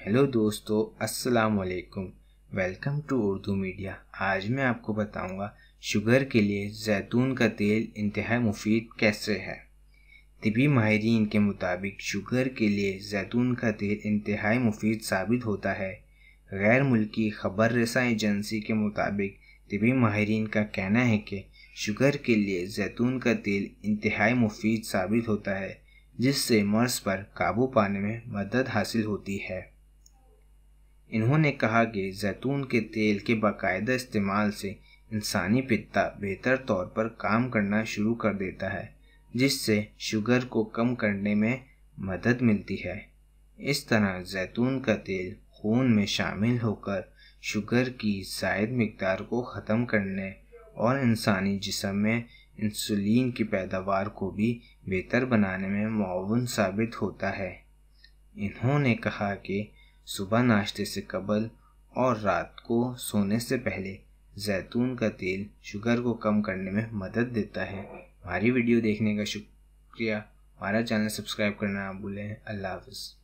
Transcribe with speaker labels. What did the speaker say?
Speaker 1: Hello दोस्तों, अस्सलाम वालेकुम। Welcome to Urdu media. आज मैं आपको बताऊंगा शुगर के लिए जैतून का तेल इंतहाई मुफीद कैसे है। तिबी माहिरीन के मुताबिक शुगर के लिए जैतून का तेल इंतहाई मुफीद साबित होता है। गैर मुल्की खबर रसा एजेंसी के मुताबिक तिबी माहिरीन का कहना है कि शुगर के लिए जैतून का तेल इंतहाई मुफीद साबित होता है, जिससे मर्ज पर काबू पाने में मदद हासिल होती है। इन्होंने कहा कि जैतून के तेल के बाकायदा इस्तेमाल से इंसानी पित्ता बेहतर तौर पर काम करना शुरू कर देता है, जिससे शुगर को कम करने में मदद मिलती है। इस तरह जैतून का तेल खून में शामिल होकर शुगर की ज़ायद मिकदार को ख़त्म करने और इंसानी जिस्म में इंसुलिन की पैदावार को भी बेहतर बनाने में मुआवन साबित होता है। इन्होंने कहा कि सुबह नाश्ते से कबल और रात को सोने से पहले जैतून का तेल शुगर को कम करने में मदद देता है। हमारी वीडियो देखने का शुक्रिया। हमारा चैनल सब्सक्राइब करना ना भूलें। अल्लाह हाफ़िज़।